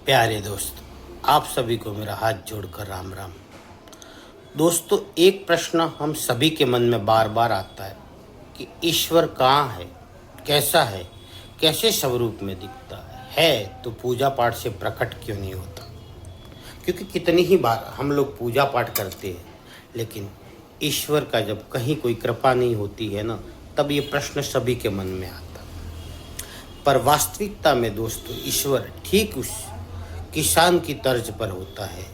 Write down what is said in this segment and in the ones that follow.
प्यारे दोस्त, आप सभी को मेरा हाथ जोड़कर राम राम। दोस्तों, एक प्रश्न हम सभी के मन में बार बार आता है कि ईश्वर कहाँ है, कैसा है, कैसे स्वरूप में दिखता है तो पूजा पाठ से प्रकट क्यों नहीं होता। क्योंकि कितनी ही बार हम लोग पूजा पाठ करते हैं, लेकिन ईश्वर का जब कहीं कोई कृपा नहीं होती है ना, तब ये प्रश्न सभी के मन में आता। पर वास्तविकता में दोस्तों, ईश्वर ठीक उस किसान की तर्ज पर होता है।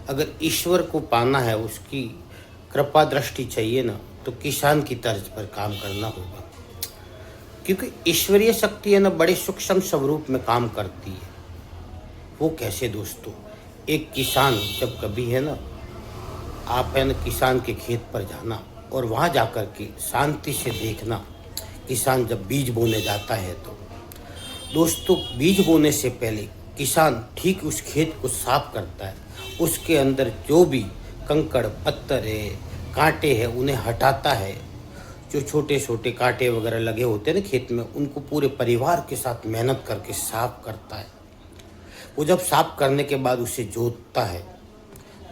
अगर ईश्वर को पाना है, उसकी कृपा दृष्टि चाहिए ना, तो किसान की तर्ज पर काम करना होगा। क्योंकि ईश्वरीय शक्ति है ना, बड़े सूक्ष्म स्वरूप में काम करती है। वो कैसे दोस्तों, एक किसान जब कभी है ना, आप है ना किसान के खेत पर जाना और वहाँ जाकर के शांति से देखना, किसान जब बीज बोने जाता है तो दोस्तों, बीज बोने से पहले किसान ठीक उस खेत को साफ करता है। उसके अंदर जो भी कंकड़ पत्थर है, कांटे हैं, उन्हें हटाता है। जो छोटे छोटे कांटे वगैरह लगे होते हैं ना खेत में, उनको पूरे परिवार के साथ मेहनत करके साफ करता है। वो जब साफ करने के बाद उसे जोतता है,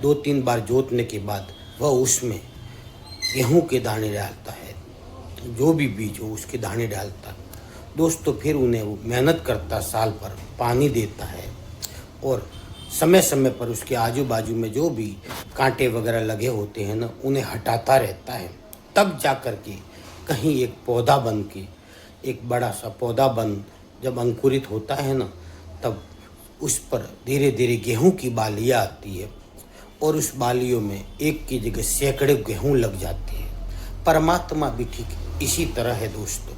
2-3 बार जोतने के बाद वह उसमें गेहूं के दाने डालता है। जो भी बीज हो उसके दाने डालता है दोस्तों। फिर उन्हें वो मेहनत करता, साल भर पानी देता है और समय समय पर उसके आजू बाजू में जो भी कांटे वगैरह लगे होते हैं ना, उन्हें हटाता रहता है। तब जा कर के कहीं एक पौधा बन के, एक बड़ा सा पौधा बन जब अंकुरित होता है ना, तब उस पर धीरे धीरे गेहूं की बालियाँ आती है और उस बालियों में एक की जगह सैकड़ों गेहूं लग जाती है। परमात्मा भी ठीक इसी तरह है दोस्तों।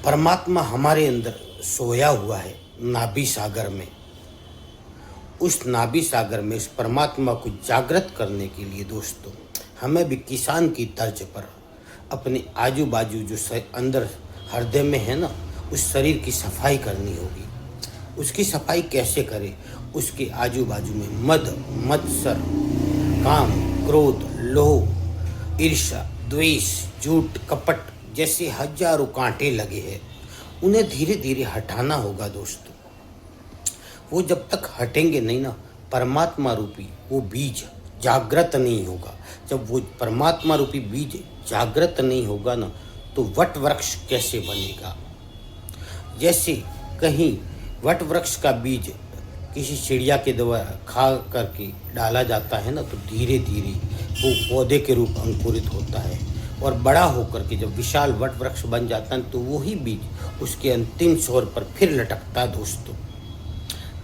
परमात्मा हमारे अंदर सोया हुआ है नाभि सागर में। उस नाभि सागर में इस परमात्मा को जागृत करने के लिए दोस्तों, हमें भी किसान की तर्ज पर अपने आजू बाजू जो अंदर हृदय में है ना, उस शरीर की सफाई करनी होगी। उसकी सफाई कैसे करें? उसके आजू बाजू में मद, मत्सर, काम, क्रोध, लोभ, ईर्ष्या, द्वेष, झूठ, कपट जैसे हजारों कांटे लगे हैं, उन्हें धीरे धीरे हटाना होगा दोस्तों। वो जब तक हटेंगे नहीं ना, परमात्मा रूपी वो बीज जागृत नहीं होगा। जब वो परमात्मा रूपी बीज जागृत नहीं होगा ना, तो वट वृक्ष कैसे बनेगा? जैसे कहीं वट वृक्ष का बीज किसी चिड़िया के द्वारा खा करके डाला जाता है ना, तो धीरे धीरे वो पौधे के रूप अंकुरित होता है और बड़ा होकर के जब विशाल वट वृक्ष बन जाता है, तो वही बीज उसके अंतिम छोर पर फिर लटकता है दोस्तों।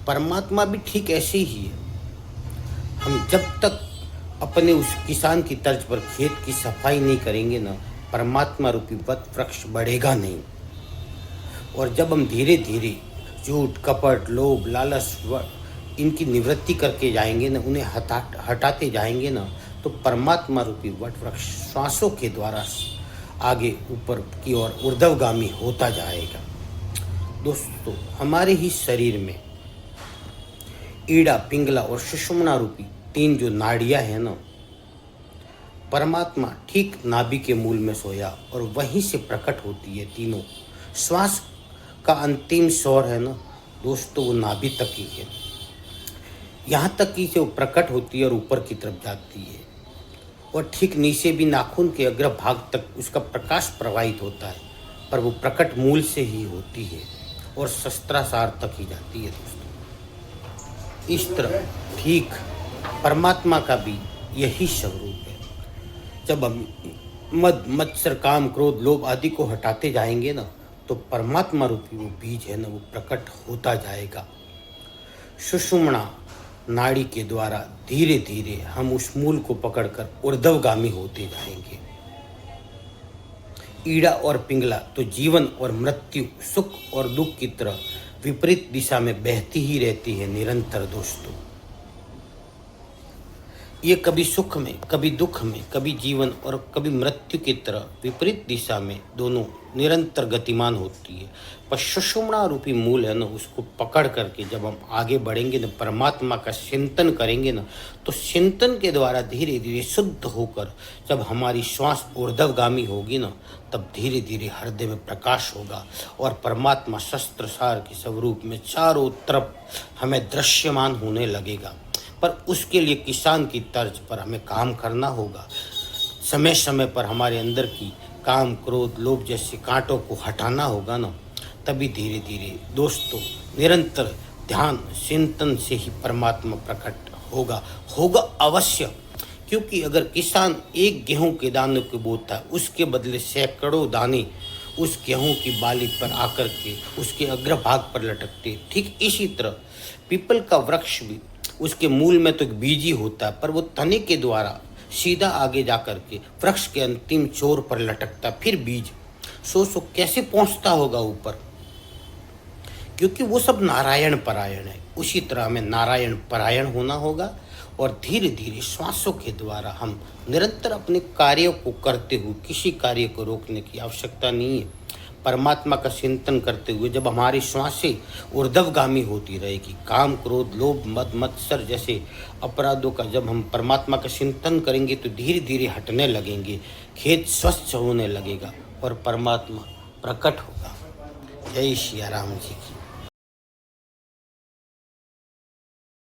परमात्मा भी ठीक ऐसे ही है। हम जब तक अपने उस किसान की तर्ज पर खेत की सफाई नहीं करेंगे ना, परमात्मा रूपी वट वृक्ष बढ़ेगा नहीं। और जब हम धीरे धीरे झूठ, कपट, लोभ, लालच इनकी निवृत्ति करके जाएंगे ना, उन्हें हटाते जाएंगे ना, तो परमात्मा रूपी वट वृक्ष श्वासों के द्वारा आगे ऊपर की ओर ऊर्ध्वगामी होता जाएगा। दोस्तों, हमारे ही शरीर में ईड़ा, पिंगला और सुषुम्ना रूपी 3 जो नाड़ियां हैं ना, परमात्मा ठीक नाभि के मूल में सोया और वहीं से प्रकट होती है तीनों। श्वास का अंतिम स्वर है ना दोस्तों, वो नाभि तक ही है। यहाँ तक ही से वो प्रकट होती है और ऊपर की तरफ जाती है और ठीक नीचे भी नाखून के अग्र भाग तक उसका प्रकाश प्रवाहित होता है, पर वो प्रकट मूल से ही होती है और शस्त्रासार तक ही जाती है दोस्तों। इस तरह ठीक परमात्मा का भी यही स्वरूप है। जब हम मद, मत्सर, काम, क्रोध, लोभ आदि को हटाते जाएंगे ना, तो परमात्मा रूपी वो बीज है ना, वो प्रकट होता जाएगा। सुषुम्ना नाड़ी के द्वारा धीरे धीरे हम उस मूल को पकड़कर ऊर्ध्वगामी होते जाएंगे। ईड़ा और पिंगला तो जीवन और मृत्यु, सुख और दुख की तरह विपरीत दिशा में बहती ही रहती है निरंतर दोस्तों। ये कभी सुख में, कभी दुख में, कभी जीवन और कभी मृत्यु की तरह विपरीत दिशा में दोनों निरंतर गतिमान होती है। पर सुषुम्ना रूपी मूल है ना, उसको पकड़ करके जब हम आगे बढ़ेंगे ना, परमात्मा का चिंतन करेंगे ना, तो चिंतन के द्वारा धीरे धीरे शुद्ध होकर जब हमारी श्वास ऊर्ध्वगामी होगी ना, तब धीरे धीरे हृदय में प्रकाश होगा और परमात्मा शस्त्र सार के स्वरूप में चारों तरफ हमें दृश्यमान होने लगेगा। पर उसके लिए किसान की तर्ज पर हमें काम करना होगा। समय समय पर हमारे अंदर की काम, क्रोध, लोभ जैसे कांटों को हटाना होगा ना, तभी धीरे धीरे दोस्तों निरंतर ध्यान चिंतन से ही परमात्मा प्रकट होगा अवश्य। क्योंकि अगर किसान एक गेहूं के दाने को बोता है, उसके बदले सैकड़ों दाने उस गेहूं की बाली पर आकर के उसके अग्रभाग पर लटकते। ठीक इसी तरह पीपल का वृक्ष भी, उसके मूल में तो एक बीज ही होता है, पर वो तने के द्वारा सीधा आगे जाकर के वृक्ष के अंतिम छोर पर लटकता, फिर बीज। सोचो कैसे पहुंचता होगा ऊपर, क्योंकि वो सब नारायण परायण है। उसी तरह हमें नारायण परायण होना होगा और धीरे धीरे श्वासों के द्वारा हम निरंतर अपने कार्यों को करते हुए, किसी कार्य को रोकने की आवश्यकता नहीं है। परमात्मा का चिंतन करते हुए जब हमारी श्वासें ऊर्ध्वगामी होती रहेगी, काम, क्रोध, लोभ, मद, मत्सर जैसे अपराधों का जब हम परमात्मा का चिंतन करेंगे तो धीरे धीरे हटने लगेंगे, खेत स्वच्छ होने लगेगा और परमात्मा प्रकट होगा। जय श्री राम जी की।